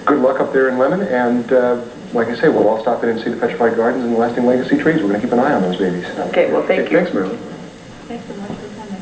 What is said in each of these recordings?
good luck up there in Lemon, and like I say, we'll all stop in and see the Petrified Gardens and the Lasting Legacy trees. We're going to keep an eye on those babies. Okay, well, thank you. Thanks, Marilyn. Thanks so much for coming.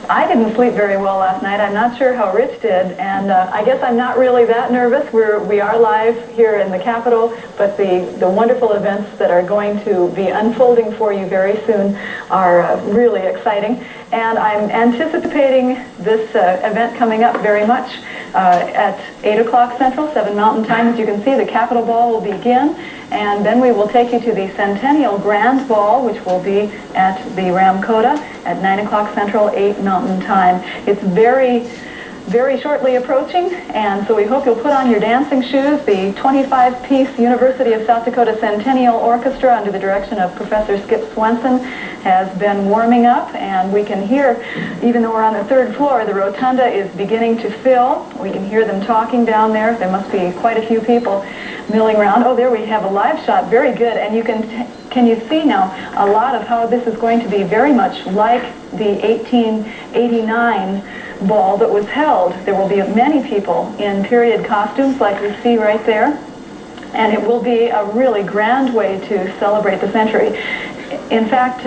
I didn't sleep very well last night. I'm not sure how Rich did, and I guess I'm not really that nervous. We are live here in the Capitol, but the wonderful events that are going to be unfolding for you very soon are really exciting. And I'm anticipating this event coming up very much at 8 o'clock Central, 7 Mountain Time. As you can see, the Capitol Ball will begin, and then we will take you to the Centennial Grand Ball, which will be at the DAKOTA at 9 o'clock Central, 8 Mountain Time. It's very shortly approaching, and so we hope you'll put on your dancing shoes. The 25-piece University of South Dakota Centennial Orchestra, under the direction of Professor Skip Swenson, has been warming up, and we can hear, even though we're on the 3rd floor, the rotunda is beginning to fill. We can hear them talking down there. There must be quite a few people milling around. Oh, there we have a live shot. Very good. And you can you see now a lot of how this is going to be very much like the 1889 ball that was held. There will be many people in period costumes like we see right there, and it will be a really grand way to celebrate the century. In fact,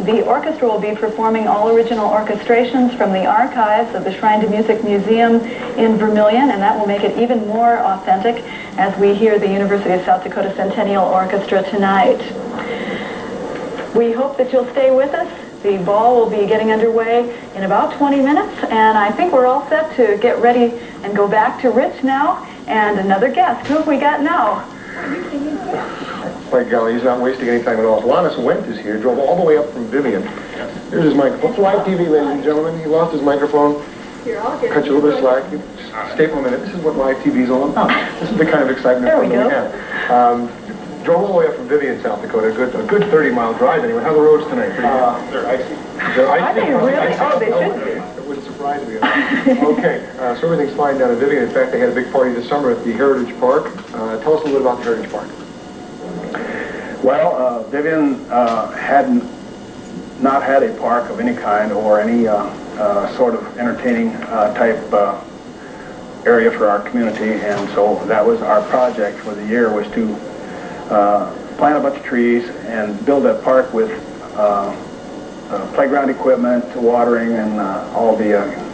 the orchestra will be performing all original orchestrations from the archives of the Shrine to Music Museum in Vermilion, and that will make it even more authentic as we hear the University of South Dakota Centennial Orchestra tonight. We hope that you'll stay with us. The ball will be getting underway in about 20 minutes, and I think we're all set to get ready and go back to Rich now and another guest. Who have we got now? By golly, he's not wasting any time at all. Lonis Wendt is here, drove all the way up from Vivian. Here's his microphone. It's live TV, ladies and gentlemen. He lost his microphone. Here, I'll get cut you a little bit of slack. Just stay for a minute. This is what live TV is all about. This is the kind of excitement that we have. Drove all the way up from Vivian, South Dakota. A good 30-mile drive anyway. How are the roads tonight? They're icy. They're icy? Are they really? Oh, they should be. It wouldn't surprise me. Okay, so everything's fine down in Vivian. In fact, they had a big party this summer at the Heritage Park. Tell us a little bit about the Heritage Park. Well, Vivian had not had a park of any kind or any sort of entertaining type area for our community, and so that was our project for the year, was to plant a bunch of trees and build a park with playground equipment, watering, and all the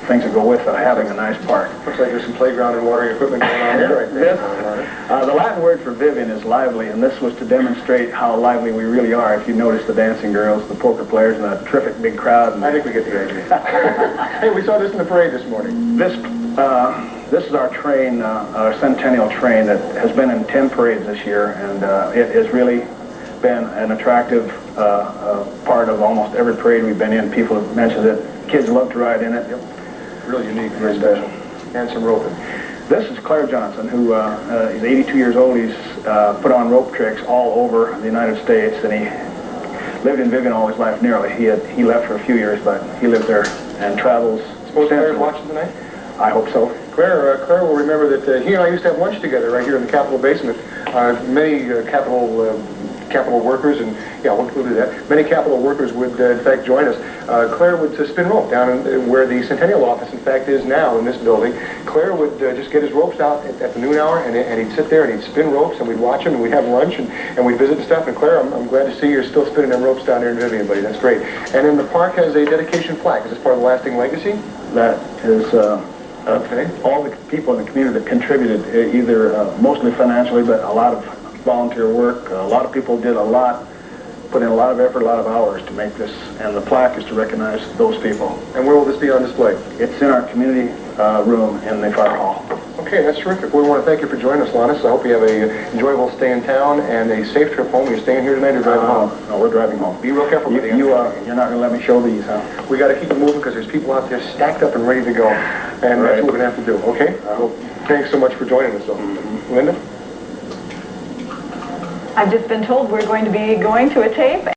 things that go with having a nice park. Looks like there's some playground and watering equipment going on here right there. The Latin word for Vivian is lively, and this was to demonstrate how lively we really are. If you notice the dancing girls, the poker players, and a terrific big crowd. And I think we get the idea. Hey, we saw this in the parade this morning. This is our train, our Centennial train that has been in 10 parades this year, and it has really been an attractive part of almost every parade we've been in. People have mentioned it. Kids love to ride in it. Yep. Really unique, very special. And some roping. This is Claire Johnson, who is 82 years old. He's put on rope tricks all over the United States, and he lived in Vivian all his life nearly. He left for a few years, but he lived there and travels. Suppose Claire's watching tonight? I hope so. Claire will remember that he and I used to have lunch together right here in the Capitol basement. Many Capitol workers, and yeah, we'll do that. Many Capitol workers would, in fact, join us. Claire would spin rope down in where the Centennial office, in fact, is now in this building. Claire would just get his ropes out at the noon hour, and he'd sit there and he'd spin ropes, and we'd watch him, and we'd have lunch, and we'd visit and stuff. And Claire, I'm glad to see you're still spinning them ropes down there in Vivian, buddy. That's great. And then the park has a dedication plaque. Is this part of the lasting legacy? That is okay. All the people in the community that contributed, either mostly financially, but a lot of volunteer work. A lot of people did put in a lot of effort, a lot of hours to make this, and the plaque is to recognize those people. And where will this be on display? It's in our community room in the fire hall. Okay, that's terrific. We want to thank you for joining us, Lonis. I hope you have an enjoyable stay in town and a safe trip home. You're staying here tonight or driving home? No, we're driving home. Be real careful with the You're not going to let me show these, huh? We got to keep it moving because there's people out there stacked up and ready to go. And that's what we're going to have to do, okay? Thanks so much for joining us, though. Linda? I've just been told we're going to be going to a tape.